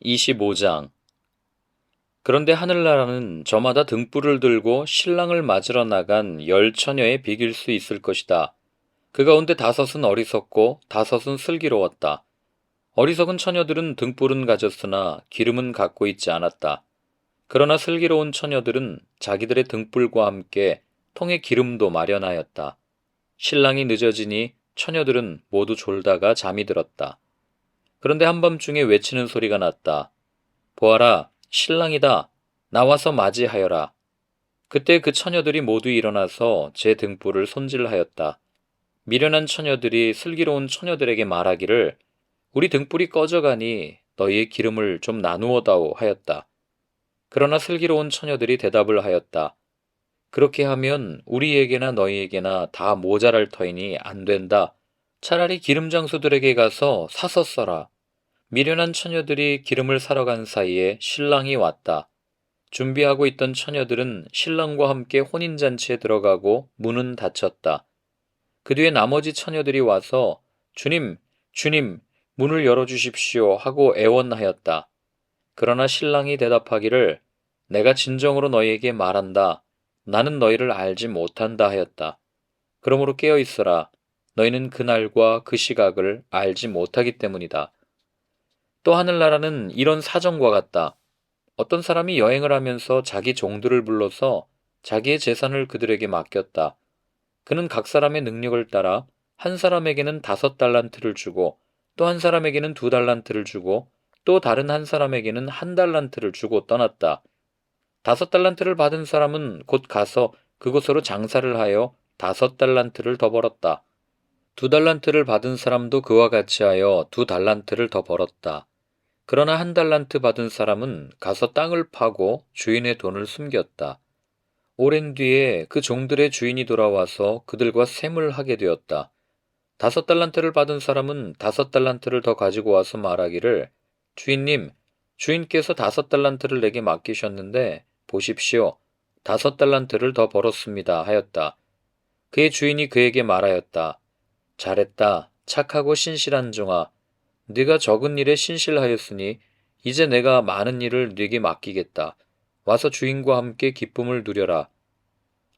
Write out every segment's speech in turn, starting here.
25장. 그런데 하늘나라는 저마다 등불을 들고 신랑을 맞으러 나간 10처녀에 비길 수 있을 것이다. 그 가운데 5은 어리석고 5은 슬기로웠다. 어리석은 처녀들은 등불은 가졌으나 기름은 갖고 있지 않았다. 그러나 슬기로운 처녀들은 자기들의 등불과 함께 통에 기름도 마련하였다. 신랑이 늦어지니 처녀들은 모두 졸다가 잠이 들었다. 그런데 한밤중에 외치는 소리가 났다. 보아라, 신랑이다. 나와서 맞이하여라. 그때 그 처녀들이 모두 일어나서 제 등불을 손질하였다. 미련한 처녀들이 슬기로운 처녀들에게 말하기를 우리 등불이 꺼져가니 너희의 기름을 좀 나누어다오 하였다. 그러나 슬기로운 처녀들이 대답을 하였다. 그렇게 하면 우리에게나 너희에게나 다 모자랄 터이니 안 된다. 차라리 기름 장수들에게 가서 사서 써라. 미련한 처녀들이 기름을 사러 간 사이에 신랑이 왔다. 준비하고 있던 처녀들은 신랑과 함께 혼인잔치에 들어가고 문은 닫혔다. 그 뒤에 나머지 처녀들이 와서 주님, 주님, 문을 열어주십시오 하고 애원하였다. 그러나 신랑이 대답하기를 내가 진정으로 너희에게 말한다. 나는 너희를 알지 못한다 하였다. 그러므로 깨어 있어라. 너희는 그날과 그 시각을 알지 못하기 때문이다. 또 하늘나라는 이런 사정과 같다. 어떤 사람이 여행을 하면서 자기 종들을 불러서 자기의 재산을 그들에게 맡겼다. 그는 각 사람의 능력을 따라 한 사람에게는 5달란트를 주고 또 한 사람에게는 2달란트를 주고 또 다른 한 사람에게는 1달란트를 주고 떠났다. 5달란트를 받은 사람은 곧 가서 그곳으로 장사를 하여 5달란트를 더 벌었다. 2달란트를 받은 사람도 그와 같이 하여 2달란트를 더 벌었다. 그러나 1달란트 받은 사람은 가서 땅을 파고 주인의 돈을 숨겼다. 오랜 뒤에 그 종들의 주인이 돌아와서 그들과 셈을 하게 되었다. 5달란트를 받은 사람은 5달란트를 더 가지고 와서 말하기를 주인님, 주인께서 5달란트를 내게 맡기셨는데 보십시오. 5달란트를 더 벌었습니다 하였다. 그의 주인이 그에게 말하였다. 잘했다. 착하고 신실한 종아. 네가 적은 일에 신실하였으니 이제 내가 많은 일을 네게 맡기겠다. 와서 주인과 함께 기쁨을 누려라.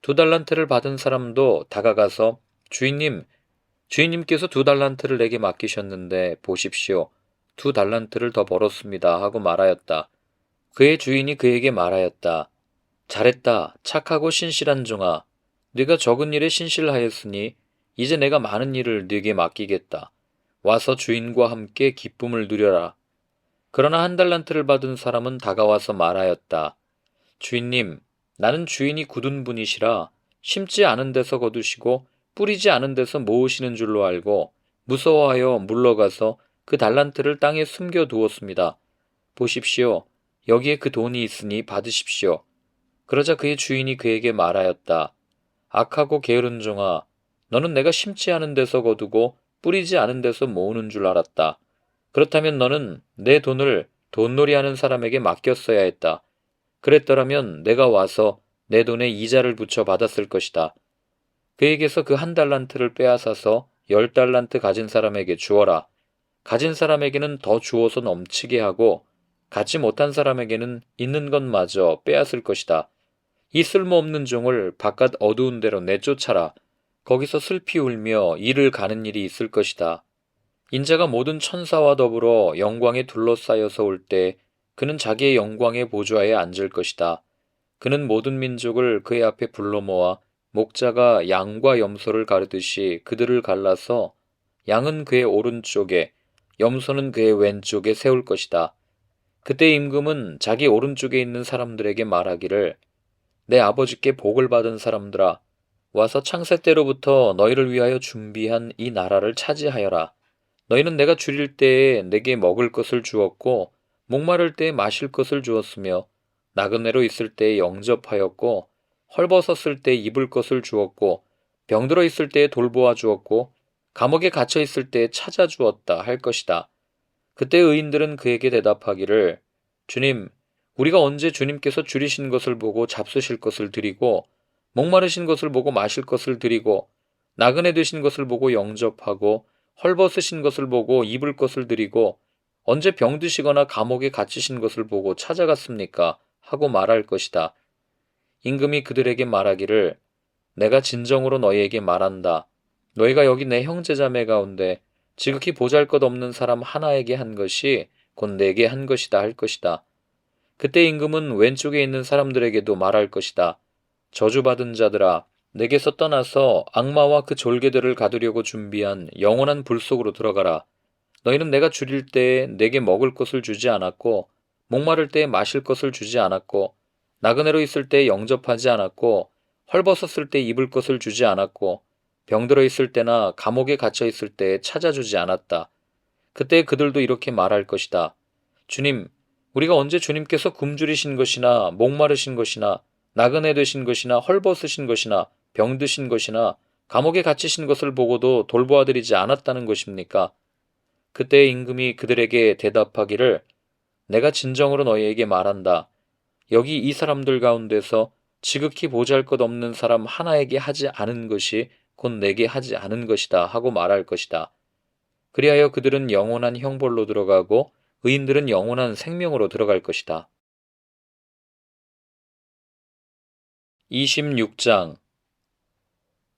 2달란트를 받은 사람도 다가가서 주인님, 주인님께서 2달란트를 내게 맡기셨는데 보십시오. 2달란트를 더 벌었습니다 하고 말하였다. 그의 주인이 그에게 말하였다. 잘했다. 착하고 신실한 종아. 네가 적은 일에 신실하였으니 이제 내가 많은 일을 네게 맡기겠다. 와서 주인과 함께 기쁨을 누려라. 그러나 1달란트를 받은 사람은 다가와서 말하였다. 주인님, 나는 주인이 굳은 분이시라 심지 않은 데서 거두시고 뿌리지 않은 데서 모으시는 줄로 알고 무서워하여 물러가서 그 달란트를 땅에 숨겨 두었습니다. 보십시오. 여기에 그 돈이 있으니 받으십시오. 그러자 그의 주인이 그에게 말하였다. 악하고 게으른 종아, 너는 내가 심지 않은 데서 거두고 뿌리지 않은 데서 모으는 줄 알았다. 그렇다면 너는 내 돈을 돈놀이하는 사람에게 맡겼어야 했다. 그랬더라면 내가 와서 내 돈에 이자를 붙여 받았을 것이다. 그에게서 그 1달란트를 빼앗아서 10달란트 가진 사람에게 주어라. 가진 사람에게는 더 주어서 넘치게 하고 갖지 못한 사람에게는 있는 것마저 빼앗을 것이다. 이 쓸모없는 종을 바깥 어두운 데로 내쫓아라. 거기서 슬피 울며 이를 가는 일이 있을 것이다. 인자가 모든 천사와 더불어 영광에 둘러싸여서 올 때 그는 자기의 영광의 보좌에 앉을 것이다. 그는 모든 민족을 그의 앞에 불러 모아 목자가 양과 염소를 가르듯이 그들을 갈라서 양은 그의 오른쪽에 염소는 그의 왼쪽에 세울 것이다. 그때 임금은 자기 오른쪽에 있는 사람들에게 말하기를 내 아버지께 복을 받은 사람들아 와서 창세 때로부터 너희를 위하여 준비한 이 나라를 차지하여라. 너희는 내가 줄일 때에 내게 먹을 것을 주었고 목마를 때에 마실 것을 주었으며 나그네로 있을 때에 영접하였고 헐벗었을 때에 입을 것을 주었고 병들어 있을 때에 돌보아 주었고 감옥에 갇혀 있을 때에 찾아 주었다 할 것이다. 그때 의인들은 그에게 대답하기를 주님, 우리가 언제 주님께서 줄이신 것을 보고 잡수실 것을 드리고 목마르신 것을 보고 마실 것을 드리고 나그네 되신 것을 보고 영접하고 헐벗으신 것을 보고 입을 것을 드리고 언제 병드시거나 감옥에 갇히신 것을 보고 찾아갔습니까? 하고 말할 것이다. 임금이 그들에게 말하기를 내가 진정으로 너희에게 말한다. 너희가 여기 내 형제자매 가운데 지극히 보잘것없는 사람 하나에게 한 것이 곧 내게 한 것이다 할 것이다. 그때 임금은 왼쪽에 있는 사람들에게도 말할 것이다. 저주받은 자들아, 내게서 떠나서 악마와 그 졸개들을 가두려고 준비한 영원한 불 속으로 들어가라. 너희는 내가 줄일 때에 내게 먹을 것을 주지 않았고, 목마를 때에 마실 것을 주지 않았고, 나그네로 있을 때에 영접하지 않았고, 헐벗었을 때 입을 것을 주지 않았고, 병들어 있을 때나 감옥에 갇혀 있을 때에 찾아주지 않았다. 그때 그들도 이렇게 말할 것이다. 주님, 우리가 언제 주님께서 굶주리신 것이나 목마르신 것이나 나그네 되신 것이나 헐벗으신 것이나 병드신 것이나 감옥에 갇히신 것을 보고도 돌보아드리지 않았다는 것입니까? 그때 임금이 그들에게 대답하기를 내가 진정으로 너희에게 말한다. 여기 이 사람들 가운데서 지극히 보잘것없는 사람 하나에게 하지 않은 것이 곧 내게 하지 않은 것이다 하고 말할 것이다. 그리하여 그들은 영원한 형벌로 들어가고 의인들은 영원한 생명으로 들어갈 것이다. 26장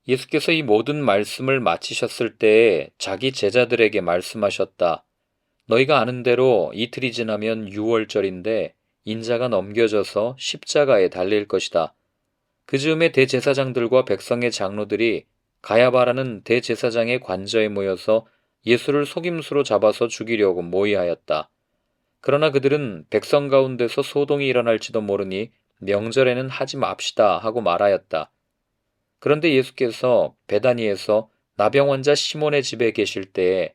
예수께서 이 모든 말씀을 마치셨을 때에 자기 제자들에게 말씀하셨다. 너희가 아는 대로 이틀이 지나면 유월절인데 인자가 넘겨져서 십자가에 달릴 것이다. 그 즈음에 대제사장들과 백성의 장로들이 가야바라는 대제사장의 관저에 모여서 예수를 속임수로 잡아서 죽이려고 모의하였다. 그러나 그들은 백성 가운데서 소동이 일어날지도 모르니 명절에는 하지 맙시다 하고 말하였다. 그런데 예수께서 베다니에서 나병 환자 시몬의 집에 계실 때에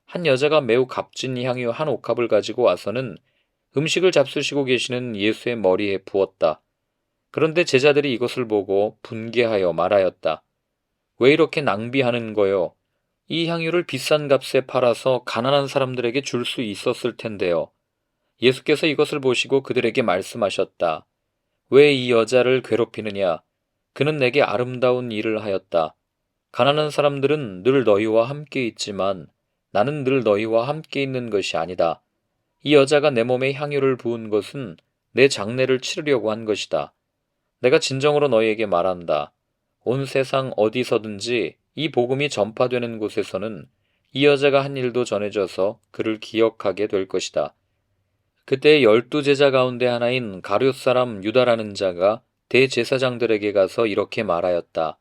한 여자가 매우 값진 향유 한 옥합을 가지고 와서는 음식을 잡수시고 계시는 예수의 머리에 부었다. 그런데 제자들이 이것을 보고 분개하여 말하였다. 왜 이렇게 낭비하는 거요? 이 향유를 비싼 값에 팔아서 가난한 사람들에게 줄 수 있었을 텐데요. 예수께서 이것을 보시고 그들에게 말씀하셨다. 왜 이 여자를 괴롭히느냐? 그는 내게 아름다운 일을 하였다. 가난한 사람들은 늘 너희와 함께 있지만 나는 늘 너희와 함께 있는 것이 아니다. 이 여자가 내 몸에 향유를 부은 것은 내 장례를 치르려고 한 것이다. 내가 진정으로 너희에게 말한다. 온 세상 어디서든지 이 복음이 전파되는 곳에서는 이 여자가 한 일도 전해져서 그를 기억하게 될 것이다. 그때 12제자 가운데 하나인 가룟 사람 유다라는 자가 대제사장들에게 가서 이렇게 말하였다.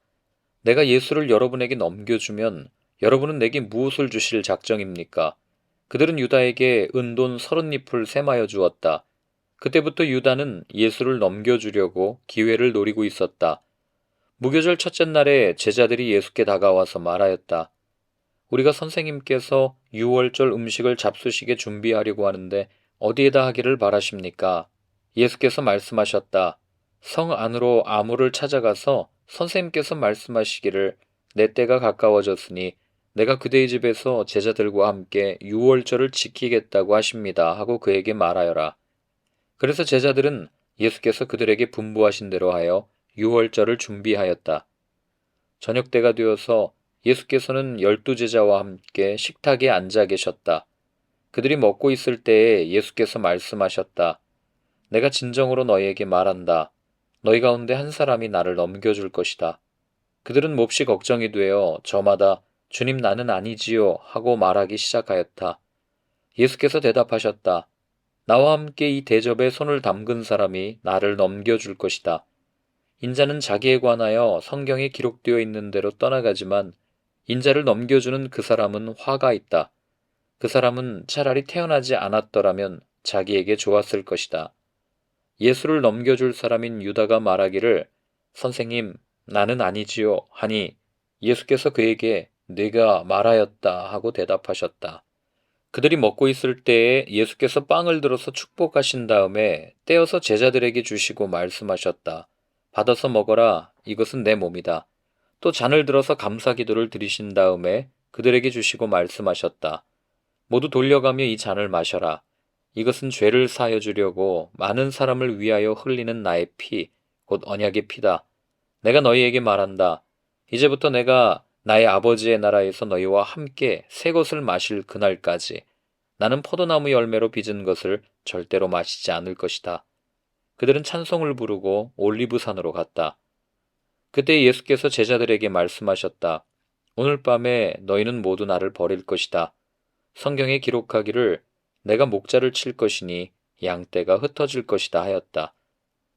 내가 예수를 여러분에게 넘겨주면 여러분은 내게 무엇을 주실 작정입니까? 그들은 유다에게 은돈 30잎을 셈하여 주었다. 그때부터 유다는 예수를 넘겨주려고 기회를 노리고 있었다. 무교절 첫째 날에 제자들이 예수께 다가와서 말하였다. 우리가 선생님께서 유월절 음식을 잡수시게 준비하려고 하는데 어디에다 하기를 바라십니까? 예수께서 말씀하셨다. 성 안으로 아무를 찾아가서 선생님께서 말씀하시기를 내 때가 가까워졌으니 내가 그대의 집에서 제자들과 함께 유월절을 지키겠다고 하십니다 하고 그에게 말하여라. 그래서 제자들은 예수께서 그들에게 분부하신 대로 하여 유월절을 준비하였다. 저녁 때가 되어서 예수께서는 12제자와 함께 식탁에 앉아 계셨다. 그들이 먹고 있을 때에 예수께서 말씀하셨다. 내가 진정으로 너희에게 말한다. 너희 가운데 한 사람이 나를 넘겨줄 것이다. 그들은 몹시 걱정이 되어 저마다 주님 나는 아니지요 하고 말하기 시작하였다. 예수께서 대답하셨다. 나와 함께 이 대접에 손을 담근 사람이 나를 넘겨줄 것이다. 인자는 자기에 관하여 성경에 기록되어 있는 대로 떠나가지만 인자를 넘겨주는 그 사람은 화가 있다. 그 사람은 차라리 태어나지 않았더라면 자기에게 좋았을 것이다. 예수를 넘겨줄 사람인 유다가 말하기를 선생님 나는 아니지요 하니 예수께서 그에게 네가 말하였다 하고 대답하셨다. 그들이 먹고 있을 때에 예수께서 빵을 들어서 축복하신 다음에 떼어서 제자들에게 주시고 말씀하셨다. 받아서 먹어라. 이것은 내 몸이다. 또 잔을 들어서 감사기도를 드리신 다음에 그들에게 주시고 말씀하셨다. 모두 돌려가며 이 잔을 마셔라. 이것은 죄를 사하여 주려고 많은 사람을 위하여 흘리는 나의 피, 곧 언약의 피다. 내가 너희에게 말한다. 이제부터 내가 나의 아버지의 나라에서 너희와 함께 새 것을 마실 그날까지 나는 포도나무 열매로 빚은 것을 절대로 마시지 않을 것이다. 그들은 찬송을 부르고 올리브산으로 갔다. 그때 예수께서 제자들에게 말씀하셨다. 오늘 밤에 너희는 모두 나를 버릴 것이다. 성경에 기록하기를 내가 목자를 칠 것이니 양떼가 흩어질 것이다 하였다.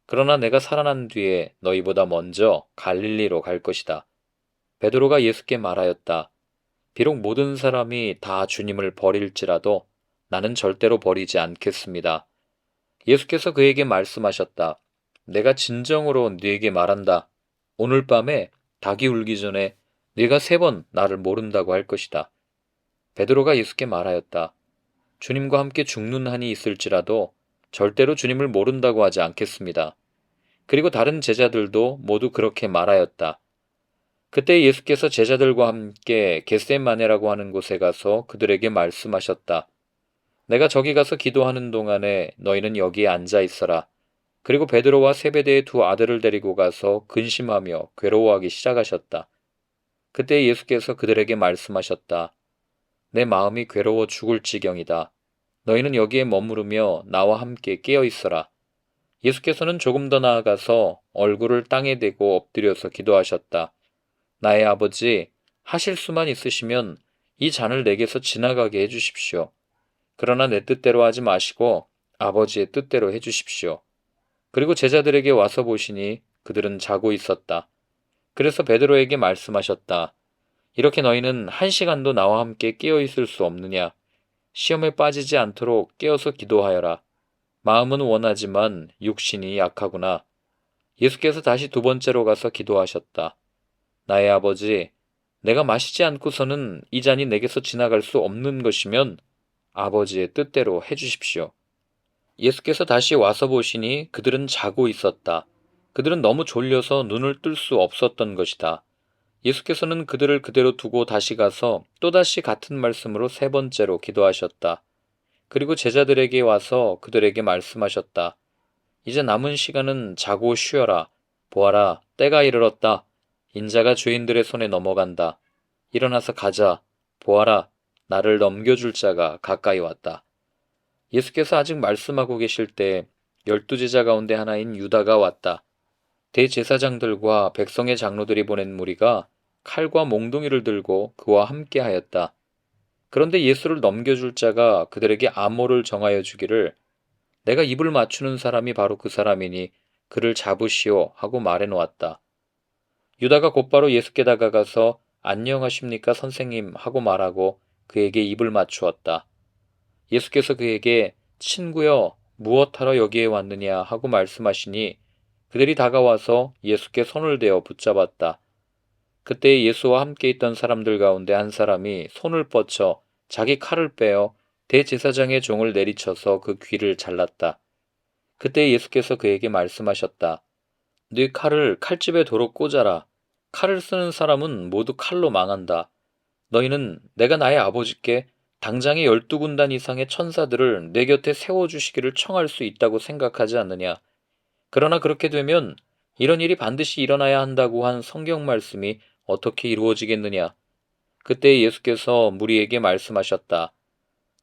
그러나 내가 살아난 뒤에 너희보다 먼저 갈릴리로 갈 것이다. 베드로가 예수께 말하였다. 비록 모든 사람이 다 주님을 버릴지라도 나는 절대로 버리지 않겠습니다. 예수께서 그에게 말씀하셨다. 내가 진정으로 네게 말한다. 오늘 밤에 닭이 울기 전에 네가 3번 나를 모른다고 할 것이다. 베드로가 예수께 말하였다. 주님과 함께 죽는 한이 있을지라도 절대로 주님을 모른다고 하지 않겠습니다. 그리고 다른 제자들도 모두 그렇게 말하였다. 그때 예수께서 제자들과 함께 겟세마네라고 하는 곳에 가서 그들에게 말씀하셨다. 내가 저기 가서 기도하는 동안에 너희는 여기에 앉아 있어라. 그리고 베드로와 세베대의 2 아들을 데리고 가서 근심하며 괴로워하기 시작하셨다. 그때 예수께서 그들에게 말씀하셨다. 내 마음이 괴로워 죽을 지경이다. 너희는 여기에 머무르며 나와 함께 깨어 있어라. 예수께서는 조금 더 나아가서 얼굴을 땅에 대고 엎드려서 기도하셨다. 나의 아버지, 하실 수만 있으시면 이 잔을 내게서 지나가게 해주십시오. 그러나 내 뜻대로 하지 마시고 아버지의 뜻대로 해주십시오. 그리고 제자들에게 와서 보시니 그들은 자고 있었다. 그래서 베드로에게 말씀하셨다. 이렇게 너희는 1시간도 나와 함께 깨어 있을 수 없느냐? 시험에 빠지지 않도록 깨어서 기도하여라. 마음은 원하지만 육신이 약하구나. 예수께서 다시 2번째로 가서 기도하셨다. 나의 아버지, 내가 마시지 않고서는 이 잔이 내게서 지나갈 수 없는 것이면 아버지의 뜻대로 해주십시오. 예수께서 다시 와서 보시니 그들은 자고 있었다. 그들은 너무 졸려서 눈을 뜰 수 없었던 것이다. 예수께서는 그들을 그대로 두고 다시 가서 또다시 같은 말씀으로 3번째로 기도하셨다. 그리고 제자들에게 와서 그들에게 말씀하셨다. 이제 남은 시간은 자고 쉬어라. 보아라, 때가 이르렀다. 인자가 죄인들의 손에 넘어간다. 일어나서 가자. 보아라, 나를 넘겨줄 자가 가까이 왔다. 예수께서 아직 말씀하고 계실 때 12제자 가운데 하나인 유다가 왔다. 대제사장들과 백성의 장로들이 보낸 무리가 칼과 몽둥이를 들고 그와 함께 하였다. 그런데 예수를 넘겨줄 자가 그들에게 암호를 정하여 주기를 내가 입을 맞추는 사람이 바로 그 사람이니 그를 잡으시오 하고 말해 놓았다. 유다가 곧바로 예수께 다가가서 안녕하십니까 선생님 하고 말하고 그에게 입을 맞추었다. 예수께서 그에게 친구여 무엇하러 여기에 왔느냐 하고 말씀하시니 그들이 다가와서 예수께 손을 대어 붙잡았다. 그때 예수와 함께 있던 사람들 가운데 한 사람이 손을 뻗쳐 자기 칼을 빼어 대제사장의 종을 내리쳐서 그 귀를 잘랐다. 그때 예수께서 그에게 말씀하셨다. 네 칼을 칼집에 도로 꽂아라. 칼을 쓰는 사람은 모두 칼로 망한다. 너희는 내가 나의 아버지께 당장에 12군단 이상의 천사들을 내 곁에 세워주시기를 청할 수 있다고 생각하지 않느냐. 그러나 그렇게 되면 이런 일이 반드시 일어나야 한다고 한 성경 말씀이 어떻게 이루어지겠느냐. 그때 예수께서 무리에게 말씀하셨다.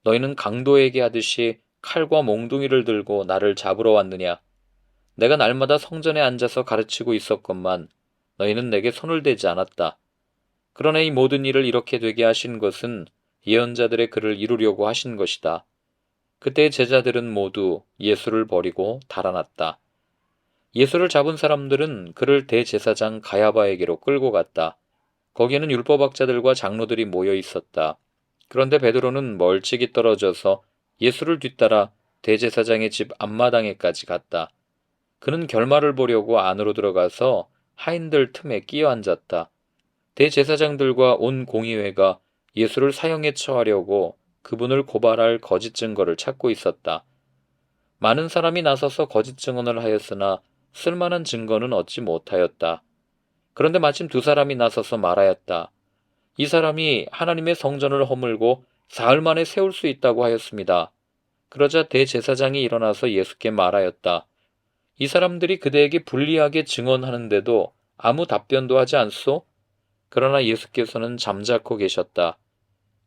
너희는 강도에게 하듯이 칼과 몽둥이를 들고 나를 잡으러 왔느냐. 내가 날마다 성전에 앉아서 가르치고 있었건만 너희는 내게 손을 대지 않았다. 그러나 이 모든 일을 이렇게 되게 하신 것은 예언자들의 글을 이루려고 하신 것이다. 그때 제자들은 모두 예수를 버리고 달아났다. 예수를 잡은 사람들은 그를 대제사장 가야바에게로 끌고 갔다. 거기에는 율법학자들과 장로들이 모여 있었다. 그런데 베드로는 멀찍이 떨어져서 예수를 뒤따라 대제사장의 집 앞마당에까지 갔다. 그는 결말을 보려고 안으로 들어가서 하인들 틈에 끼어 앉았다. 대제사장들과 온 공의회가 예수를 사형에 처하려고 그분을 고발할 거짓 증거를 찾고 있었다. 많은 사람이 나서서 거짓 증언을 하였으나 쓸만한 증거는 얻지 못하였다. 그런데 마침 2사람이 나서서 말하였다. 이 사람이 하나님의 성전을 허물고 사흘 만에 세울 수 있다고 하였습니다. 그러자 대제사장이 일어나서 예수께 말하였다. 이 사람들이 그대에게 불리하게 증언하는데도 아무 답변도 하지 않소? 그러나 예수께서는 잠자코 계셨다.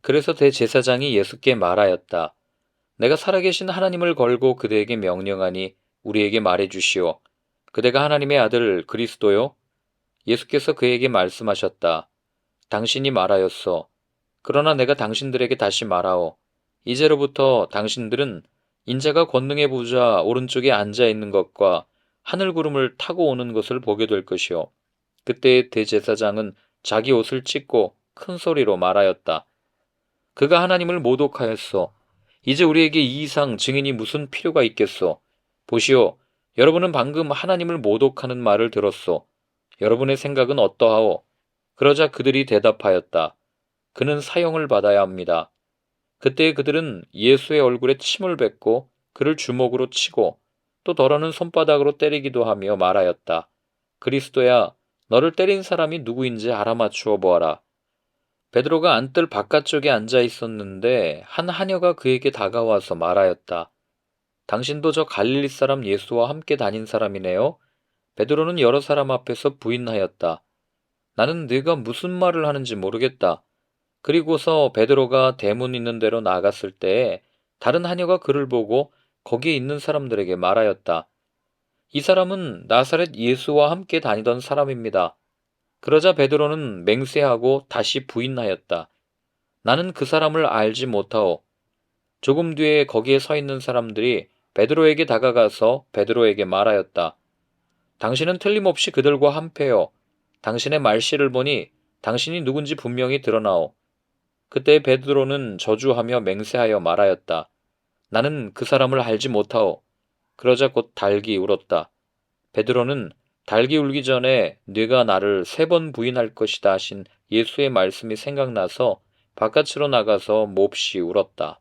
그래서 대제사장이 예수께 말하였다. 내가 살아계신 하나님을 걸고 그대에게 명령하니 우리에게 말해 주시오. 그대가 하나님의 아들 그리스도요? 예수께서 그에게 말씀하셨다. 당신이 말하였소. 그러나 내가 당신들에게 다시 말하오. 이제로부터 당신들은 인자가 권능의 보좌 오른쪽에 앉아 있는 것과 하늘 구름을 타고 오는 것을 보게 될 것이요. 그때 대제사장은 자기 옷을 찢고 큰 소리로 말하였다. 그가 하나님을 모독하였소. 이제 우리에게 이 이상 증인이 무슨 필요가 있겠소. 보시오. 여러분은 방금 하나님을 모독하는 말을 들었소. 여러분의 생각은 어떠하오? 그러자 그들이 대답하였다. 그는 사형을 받아야 합니다. 그때 그들은 예수의 얼굴에 침을 뱉고 그를 주먹으로 치고 또 더러는 손바닥으로 때리기도 하며 말하였다. 그리스도야, 너를 때린 사람이 누구인지 알아맞추어 보아라. 베드로가 안뜰 바깥쪽에 앉아 있었는데 한 하녀가 그에게 다가와서 말하였다. 당신도 저 갈릴리 사람 예수와 함께 다닌 사람이네요. 베드로는 여러 사람 앞에서 부인하였다. 나는 네가 무슨 말을 하는지 모르겠다. 그리고서 베드로가 대문 있는 데로 나갔을 때에 다른 하녀가 그를 보고 거기에 있는 사람들에게 말하였다. 이 사람은 나사렛 예수와 함께 다니던 사람입니다. 그러자 베드로는 맹세하고 다시 부인하였다. 나는 그 사람을 알지 못하오. 조금 뒤에 거기에 서 있는 사람들이 베드로에게 다가가서 베드로에게 말하였다. 당신은 틀림없이 그들과 한패요. 당신의 말씨를 보니 당신이 누군지 분명히 드러나오. 그때 베드로는 저주하며 맹세하여 말하였다. 나는 그 사람을 알지 못하오. 그러자 곧 닭이 울었다. 베드로는 닭이 울기 전에 네가 나를 3번 부인할 것이다 하신 예수의 말씀이 생각나서 바깥으로 나가서 몹시 울었다.